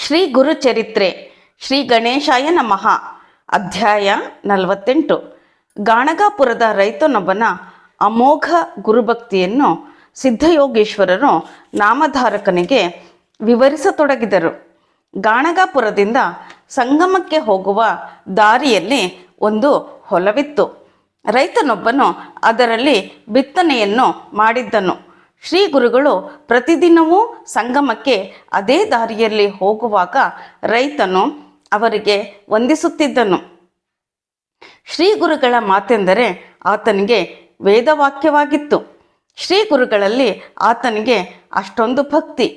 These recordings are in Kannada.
ಶ್ರೀ ಗುರುಚರಿತ್ರೆ ಶ್ರೀ ಗಣೇಶಾಯ ನಮಃ. ಅಧ್ಯಾಯ 48. ಗಾಣಗಾಪುರದ ರೈತನೊಬ್ಬನ ಅಮೋಘ ಗುರುಭಕ್ತಿಯನ್ನು ಸಿದ್ಧಯೋಗೀಶ್ವರರು ನಾಮಧಾರಕನಿಗೆ ವಿವರಿಸತೊಡಗಿದರು. ಗಾಣಗಾಪುರದಿಂದ ಸಂಗಮಕ್ಕೆ ಹೋಗುವ ದಾರಿಯಲ್ಲಿ ಒಂದು ಹೊಲವಿತ್ತು. ರೈತನೊಬ್ಬನು ಅದರಲ್ಲಿ ಬಿತ್ತನೆಯನ್ನು ಮಾಡಿದ್ದನು. ಶ್ರೀ ಗುರುಗಳು ಪ್ರತಿದಿನವೂ ಸಂಗಮಕ್ಕೆ ಅದೇ ದಾರಿಯಲ್ಲಿ ಹೋಗುವಾಗ ರೈತನು ಅವರಿಗೆ ವಂದಿಸುತ್ತಿದ್ದನು. ಶ್ರೀ ಗುರುಗಳ ಮಾತೆಂದರೆ ಆತನಿಗೆ ವೇದವಾಕ್ಯವಾಗಿತ್ತು. ಶ್ರೀ ಗುರುಗಳಲ್ಲಿ ಆತನಿಗೆ ಅಷ್ಟೊಂದು ಭಕ್ತಿ.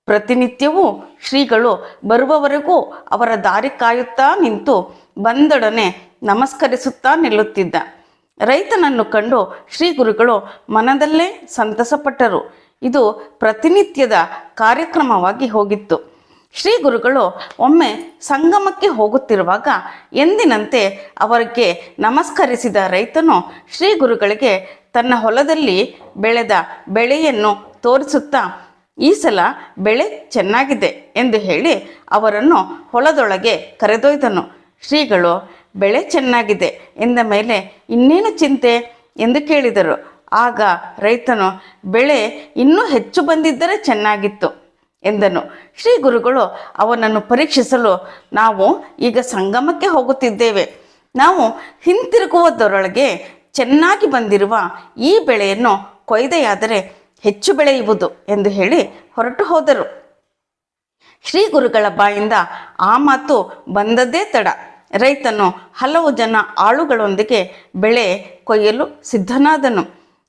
ಪ್ರತಿನಿತ್ಯವೂ ಶ್ರೀಗಳು ಬರುವವರೆಗೂ ಅವರ ದಾರಿ ಕಾಯುತ್ತಾ ನಿಂತು ಬಂದೊಡನೆ ನಮಸ್ಕರಿಸುತ್ತಾ ನಿಲ್ಲುತ್ತಿದ್ದ. ರೈತನನ್ನು ಕಂಡು ಶ್ರೀ ಗುರುಗಳು ಮನದಲ್ಲೇ ಸಂತಸಪಟ್ಟರು. ಇದು ಪ್ರತಿನಿತ್ಯದ ಕಾರ್ಯಕ್ರಮವಾಗಿ ಹೋಗಿತ್ತು. ಶ್ರೀ ಗುರುಗಳು ಒಮ್ಮೆ ಸಂಗಮಕ್ಕೆ ಹೋಗುತ್ತಿರುವಾಗ ಎಂದಿನಂತೆ ಅವರಿಗೆ ನಮಸ್ಕರಿಸಿದ ರೈತನು ಶ್ರೀ ಗುರುಗಳಿಗೆ ತನ್ನ ಹೊಲದಲ್ಲಿ ಬೆಳೆದ ಬೆಳೆಯನ್ನು ತೋರಿಸುತ್ತಾ, ಈ ಸಲ ಬೆಳೆ ಚೆನ್ನಾಗಿದೆ ಎಂದು ಹೇಳಿ ಅವರನ್ನು ಹೊಲದೊಳಗೆ ಕರೆದೊಯ್ದನು. ಶ್ರೀಗಳು ಬೆಳೆ ಚೆನ್ನಾಗಿದೆ ಎಂದ ಮೇಲೆ ಇನ್ನೇನು ಚಿಂತೆ ಎಂದು ಕೇಳಿದರು. ಆಗ ರೈತನು, ಬೆಳೆ ಇನ್ನೂ ಹೆಚ್ಚು ಬಂದಿದ್ದರೆ ಚೆನ್ನಾಗಿತ್ತು ಎಂದನು. ಶ್ರೀ ಗುರುಗಳು ಅವನನ್ನು ಪರೀಕ್ಷಿಸಲು, ನಾವು ಈಗ ಸಂಗಮಕ್ಕೆ ಹೋಗುತ್ತಿದ್ದೇವೆ. ನಾವು ಹಿಂತಿರುಗುವುದರೊಳಗೆ ಚೆನ್ನಾಗಿ ಬಂದಿರುವ ಈ ಬೆಳೆಯನ್ನು ಕೊಯ್ದೆಯಾದರೆ ಹೆಚ್ಚು ಬೆಳೆಯುವುದು ಎಂದು ಹೇಳಿ ಹೊರಟು ಹೋದರು. ಶ್ರೀ ಗುರುಗಳ ಬಾಯಿಂದ ಆ ಮಾತು ಬಂದದ್ದೇ ತಡ. ರೈತನು ಹಲವು ಜನ ಆಳುಗಳೊಂದಿಗೆ ಬೆಳೆ ಕೊಯ್ಯಲು ಸಿದ್ಧನಾದನು.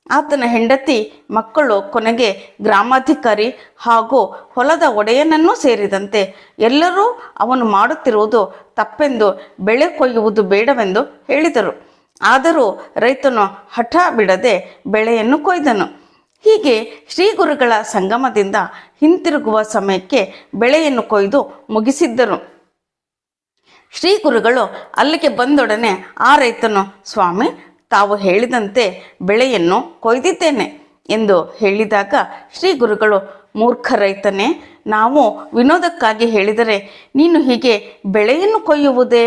ಆತನ ಹೆಂಡತಿ, ಮಕ್ಕಳು, ಕೊನೆಗೆ ಗ್ರಾಮಾಧಿಕಾರಿ ಹಾಗೂ ಹೊಲದ ಒಡೆಯನನ್ನೂ ಸೇರಿದಂತೆ ಎಲ್ಲರೂ ಅವನು ಮಾಡುತ್ತಿರುವುದು ತಪ್ಪೆಂದು ಬೆಳೆ ಕೊಯ್ಯುವುದು ಬೇಡವೆಂದು ಹೇಳಿದರು. ಆದರೂ ರೈತನು ಹಠ ಬಿಡದೆ ಬೆಳೆಯನ್ನು ಕೊಯ್ದನು. ಹೀಗೆ ಶ್ರೀ ಗುರುಗಳ ಸಂಗಮದಿಂದ ಹಿಂತಿರುಗುವ ಸಮಯಕ್ಕೆ ಬೆಳೆಯನ್ನು ಕೊಯ್ದು ಮುಗಿಸಿದ್ದರು. ಶ್ರೀ ಗುರುಗಳು ಅಲ್ಲಿಗೆ ಬಂದೊಡನೆ ಆ ರೈತನು, ಸ್ವಾಮಿ, ತಾವು ಹೇಳಿದಂತೆ ಬೆಳೆಯನ್ನು ಕೊಯ್ದಿದ್ದೇನೆ ಎಂದು ಹೇಳಿದಾಗ ಶ್ರೀ ಗುರುಗಳು, ಮೂರ್ಖ ರೈತನೇ, ನಾವು ವಿನೋದಕ್ಕಾಗಿ ಹೇಳಿದರೆ ನೀನು ಹೀಗೆ ಬೆಳೆಯನ್ನು ಕೊಯ್ಯುವುದೇ?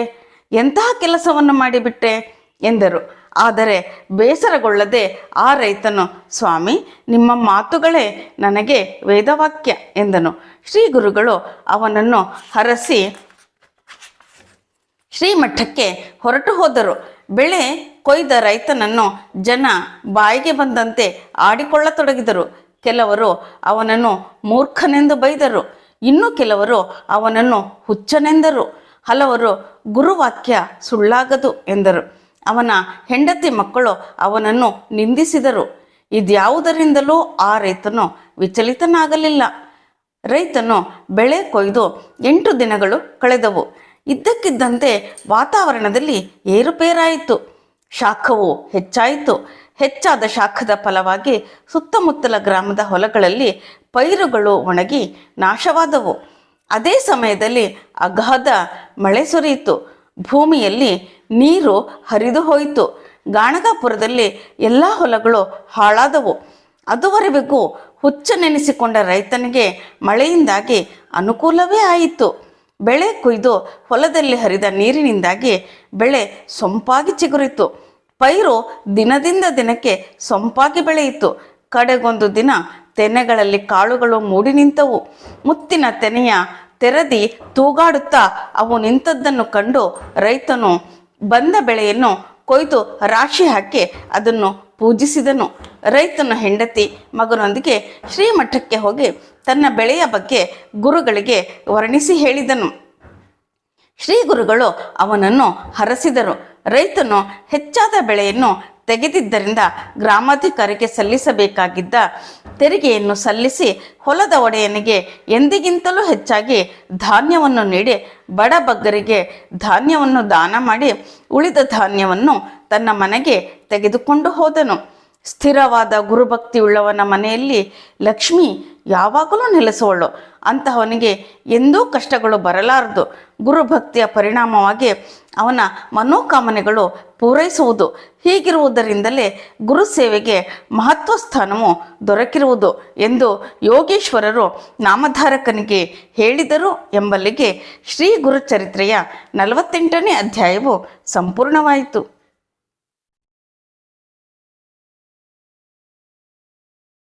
ಎಂತಹ ಕೆಲಸವನ್ನು ಮಾಡಿಬಿಟ್ಟೆ ಎಂದರು. ಆದರೆ ಬೇಸರಗೊಳ್ಳದೆ ಆ ರೈತನು, ಸ್ವಾಮಿ, ನಿಮ್ಮ ಮಾತುಗಳೇ ನನಗೆ ವೇದವಾಕ್ಯ ಎಂದನು. ಶ್ರೀ ಗುರುಗಳು ಅವನನ್ನು ಹರಸಿ ಶ್ರೀಮಠಕ್ಕೆ ಹೊರಟು ಹೋದರು. ಬೆಳೆ ಕೊಯ್ದ ರೈತನನ್ನು ಜನ ಬಾಯಿಗೆ ಬಂದಂತೆ ಆಡಿಕೊಳ್ಳತೊಡಗಿದರು. ಕೆಲವರು ಅವನನ್ನು ಮೂರ್ಖನೆಂದು ಬೈದರು. ಇನ್ನು ಕೆಲವರು ಅವನನ್ನು ಹುಚ್ಚನೆಂದರು. ಹಲವರು ಗುರುವಾಕ್ಯ ಸುಳ್ಳಾಗದು ಎಂದರು. ಅವನ ಹೆಂಡತಿ ಮಕ್ಕಳು ಅವನನ್ನು ನಿಂದಿಸಿದರು. ಇದ್ಯಾವುದರಿಂದಲೂ ಆ ರೈತನು ವಿಚಲಿತನಾಗಲಿಲ್ಲ. ರೈತನು ಬೆಳೆ ಕೊಯ್ದು 8 ದಿನಗಳು ಕಳೆದವು. ಇದ್ದಕ್ಕಿದ್ದಂತೆ ವಾತಾವರಣದಲ್ಲಿ ಏರುಪೇರಾಯಿತು. ಶಾಖವು ಹೆಚ್ಚಾಯಿತು. ಹೆಚ್ಚಾದ ಶಾಖದ ಫಲವಾಗಿ ಸುತ್ತಮುತ್ತಲ ಗ್ರಾಮದ ಹೊಲಗಳಲ್ಲಿ ಪೈರುಗಳು ಒಣಗಿ ನಾಶವಾದವು. ಅದೇ ಸಮಯದಲ್ಲಿ ಅಗಾಧ ಮಳೆ ಸುರಿಯಿತು. ಭೂಮಿಯಲ್ಲಿ ನೀರು ಹರಿದು ಹೋಯಿತು. ಗಾಣಗಾಪುರದಲ್ಲಿ ಎಲ್ಲ ಹೊಲಗಳು ಹಾಳಾದವು. ಅದುವರೆಗೂ ಹುಚ್ಚನೆನಿಸಿಕೊಂಡ ರೈತನಿಗೆ ಮಳೆಯಿಂದಾಗಿ ಅನುಕೂಲವೇ ಆಯಿತು. ಬೆಳೆ ಕೊಯ್ದು ಹೊಲದಲ್ಲಿ ಹರಿದ ನೀರಿನಿಂದಾಗಿ ಬೆಳೆ ಸೊಂಪಾಗಿ ಚಿಗುರಿತು. ಪೈರು ದಿನದಿಂದ ದಿನಕ್ಕೆ ಸೊಂಪಾಗಿ ಬೆಳೆಯಿತು. ಕಡೆಗೊಂದು ದಿನ ತೆನೆಗಳಲ್ಲಿ ಕಾಳುಗಳು ಮೂಡಿ ನಿಂತವು. ಮುತ್ತಿನ ತೆನೆಯ ತೆರದಿ ತೂಗಾಡುತ್ತಾ ಅವು ನಿಂತದ್ದನ್ನು ಕಂಡು ರೈತನು ಬಂದ ಬೆಳೆಯನ್ನು ಕೊಯ್ದು ರಾಶಿ ಹಾಕಿ ಅದನ್ನು ಪೂಜಿಸಿದನು. ರೈತನ ಹೆಂಡತಿ ಮಗನೊಂದಿಗೆ ಶ್ರೀಮಠಕ್ಕೆ ಹೋಗಿ ತನ್ನ ಬೆಳೆಯ ಬಗ್ಗೆ ಗುರುಗಳಿಗೆ ವರ್ಣಿಸಿ ಹೇಳಿದನು. ಶ್ರೀ ಗುರುಗಳು ಅವನನ್ನು ಹರಸಿದರು. ರೈತನು ಹೆಚ್ಚಾದ ಬೆಳೆಯನ್ನು ತೆಗೆದಿದ್ದರಿಂದ ಗ್ರಾಮಾಧಿಕಾರಿಗೆ ಸಲ್ಲಿಸಬೇಕಾಗಿದ್ದ ತೆರಿಗೆಯನ್ನು ಸಲ್ಲಿಸಿ ಹೊಲದ ಒಡೆಯನಿಗೆ ಎಂದಿಗಿಂತಲೂ ಹೆಚ್ಚಾಗಿ ಧಾನ್ಯವನ್ನು ನೀಡಿ ಬಡಬಗ್ಗರಿಗೆ ಧಾನ್ಯವನ್ನು ದಾನ ಮಾಡಿ ಉಳಿದ ಧಾನ್ಯವನ್ನು ತನ್ನ ಮನೆಗೆ ತೆಗೆದುಕೊಂಡು ಹೋದನು. ಸ್ಥಿರವಾದ ಗುರುಭಕ್ತಿಯುಳ್ಳವನ ಮನೆಯಲ್ಲಿ ಲಕ್ಷ್ಮಿ ಯಾವಾಗಲೂ ನೆಲೆಸುವಳು. ಅಂತಹವನಿಗೆ ಎಂದೂ ಕಷ್ಟಗಳು ಬರಲಾರದು. ಗುರುಭಕ್ತಿಯ ಪರಿಣಾಮವಾಗಿ ಅವನ ಮನೋಕಾಮನೆಗಳು ಪೂರೈಸುವುದು. ಹೀಗಿರುವುದರಿಂದಲೇ ಗುರು ಸೇವೆಗೆ ಮಹತ್ವ ಸ್ಥಾನವು ದೊರಕಿರುವುದು ಎಂದು ಯೋಗೇಶ್ವರರು ನಾಮಧಾರಕನಿಗೆ ಹೇಳಿದರು ಎಂಬಲ್ಲಿಗೆ ಶ್ರೀ ಗುರುಚರಿತ್ರೆಯ 48ನೇ ಅಧ್ಯಾಯವು ಸಂಪೂರ್ಣವಾಯಿತು.